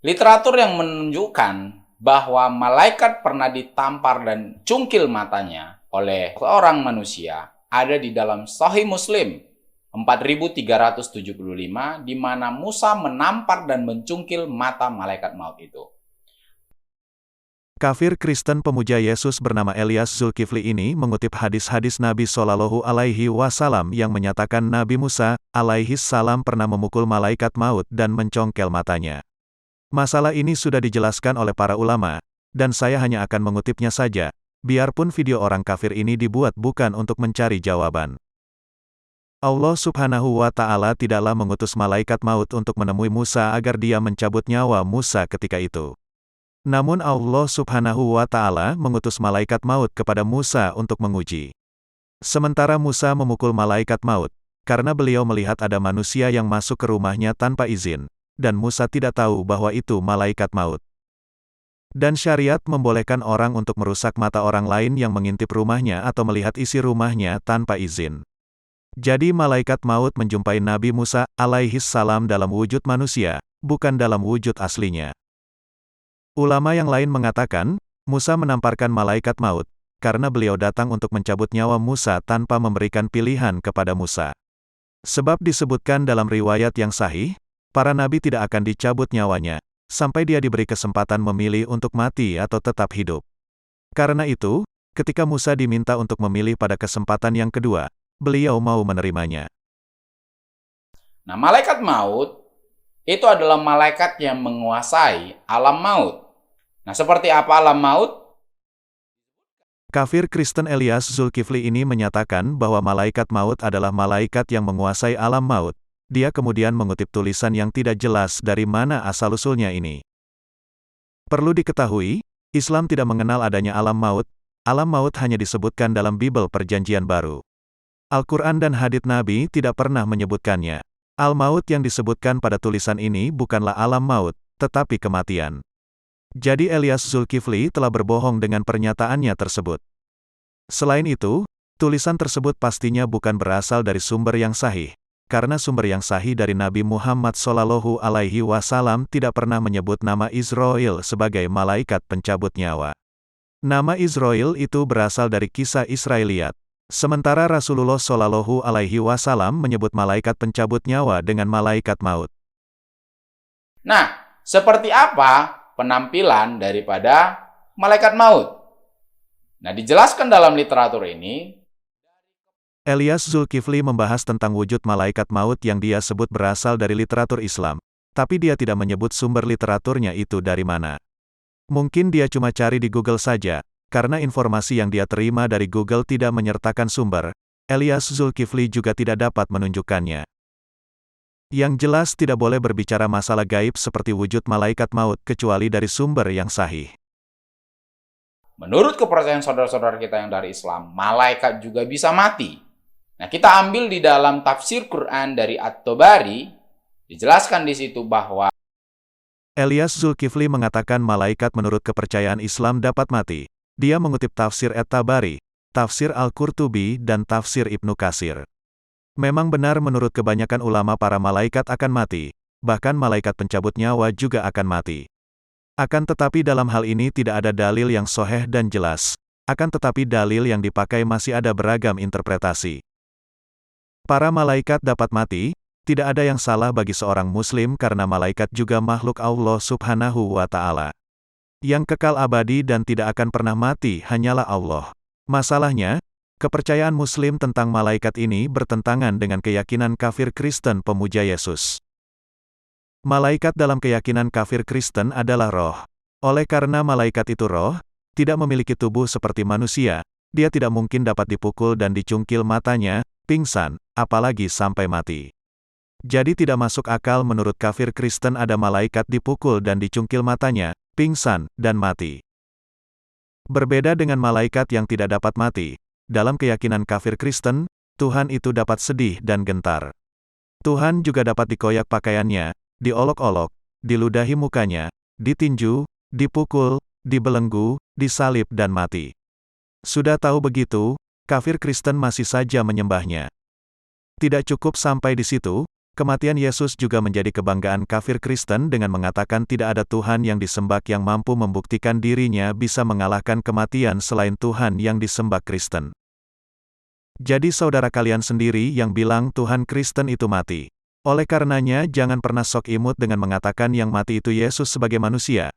Literatur yang menunjukkan bahwa malaikat pernah ditampar dan cungkil matanya oleh seorang manusia ada di dalam Sahih Muslim 4375, di mana Musa menampar dan mencungkil mata malaikat maut itu. Kafir Kristen pemuja Yesus bernama Elias Zulkifli ini mengutip hadis-hadis Nabi Shallallahu Alaihi Wasallam yang menyatakan Nabi Musa alaihi salam pernah memukul malaikat maut dan mencongkel matanya. Masalah ini sudah dijelaskan oleh para ulama, dan saya hanya akan mengutipnya saja, biarpun video orang kafir ini dibuat bukan untuk mencari jawaban. Allah Subhanahu wa Ta'ala tidaklah mengutus malaikat maut untuk menemui Musa agar dia mencabut nyawa Musa ketika itu. Namun Allah Subhanahu wa Ta'ala mengutus malaikat maut kepada Musa untuk menguji. Sementara Musa memukul malaikat maut, karena beliau melihat ada manusia yang masuk ke rumahnya tanpa izin, dan Musa tidak tahu bahwa itu malaikat maut. Dan syariat membolehkan orang untuk merusak mata orang lain yang mengintip rumahnya atau melihat isi rumahnya tanpa izin. Jadi malaikat maut menjumpai Nabi Musa alaihi salam dalam wujud manusia, bukan dalam wujud aslinya. Ulama yang lain mengatakan, Musa menamparkan malaikat maut, karena beliau datang untuk mencabut nyawa Musa tanpa memberikan pilihan kepada Musa. Sebab disebutkan dalam riwayat yang sahih, para nabi tidak akan dicabut nyawanya, sampai dia diberi kesempatan memilih untuk mati atau tetap hidup. Karena itu, ketika Musa diminta untuk memilih pada kesempatan yang kedua, beliau mau menerimanya. Nah, malaikat maut itu adalah malaikat yang menguasai alam maut. Nah, seperti apa alam maut? Kafir Kristen Elias Zulkifli ini menyatakan bahwa malaikat maut adalah malaikat yang menguasai alam maut. Dia kemudian mengutip tulisan yang tidak jelas dari mana asal-usulnya ini. Perlu diketahui, Islam tidak mengenal adanya alam maut. Alam maut hanya disebutkan dalam Bible Perjanjian Baru. Al-Quran dan hadits Nabi tidak pernah menyebutkannya. Al-maut yang disebutkan pada tulisan ini bukanlah alam maut, tetapi kematian. Jadi Elias Zulkifli telah berbohong dengan pernyataannya tersebut. Selain itu, tulisan tersebut pastinya bukan berasal dari sumber yang sahih. Karena sumber yang sahih dari Nabi Muhammad Shallallahu Alaihi Wasallam tidak pernah menyebut nama Israel sebagai malaikat pencabut nyawa. Nama Israel itu berasal dari kisah Israeliat. Sementara Rasulullah Shallallahu Alaihi Wasallam menyebut malaikat pencabut nyawa dengan malaikat maut. Nah, seperti apa penampilan daripada malaikat maut? Nah, dijelaskan dalam literatur ini, Elias Zulkifli membahas tentang wujud malaikat maut yang dia sebut berasal dari literatur Islam, tapi dia tidak menyebut sumber literaturnya itu dari mana. Mungkin dia cuma cari di Google saja, karena informasi yang dia terima dari Google tidak menyertakan sumber. Elias Zulkifli juga tidak dapat menunjukkannya. Yang jelas tidak boleh berbicara masalah gaib seperti wujud malaikat maut kecuali dari sumber yang sahih. menurut kepercayaan saudara-saudara kita yang dari Islam, malaikat juga bisa mati. Nah, kita ambil di dalam tafsir Quran dari At-Tabari, dijelaskan di situ bahwa Elias Zulkifli mengatakan malaikat menurut kepercayaan Islam dapat mati. Dia mengutip tafsir At-Tabari, tafsir Al-Qurtubi, dan tafsir Ibnu Katsir. Memang benar menurut kebanyakan ulama para malaikat akan mati, bahkan malaikat pencabut nyawa juga akan mati. Akan tetapi dalam hal ini tidak ada dalil yang sahih dan jelas. Akan tetapi dalil yang dipakai masih ada beragam interpretasi. Para malaikat dapat mati, tidak ada yang salah bagi seorang muslim karena malaikat juga makhluk Allah Subhanahu wa Ta'ala. Yang kekal abadi dan tidak akan pernah mati hanyalah Allah. Masalahnya, kepercayaan muslim tentang malaikat ini bertentangan dengan keyakinan kafir Kristen pemuja Yesus. Malaikat dalam keyakinan kafir Kristen adalah roh. Oleh karena malaikat itu roh, tidak memiliki tubuh seperti manusia, dia tidak mungkin dapat dipukul dan dicungkil matanya, pingsan, apalagi sampai mati. Jadi tidak masuk akal menurut kafir Kristen ada malaikat dipukul dan dicungkil matanya, pingsan, dan mati. Berbeda dengan malaikat yang tidak dapat mati, dalam keyakinan kafir Kristen, Tuhan itu dapat sedih dan gentar. Tuhan juga dapat dikoyak pakaiannya, diolok-olok, diludahi mukanya, ditinju, dipukul, dibelenggu, disalib dan mati. Sudah tahu begitu, kafir Kristen masih saja menyembahnya. Tidak cukup sampai di situ, Kematian Yesus juga menjadi kebanggaan kafir Kristen dengan mengatakan tidak ada Tuhan yang disembah yang mampu membuktikan dirinya bisa mengalahkan kematian selain Tuhan yang disembah Kristen. Jadi saudara kalian sendiri yang bilang Tuhan Kristen itu mati. Oleh karenanya jangan pernah sok imut dengan mengatakan yang mati itu Yesus sebagai manusia.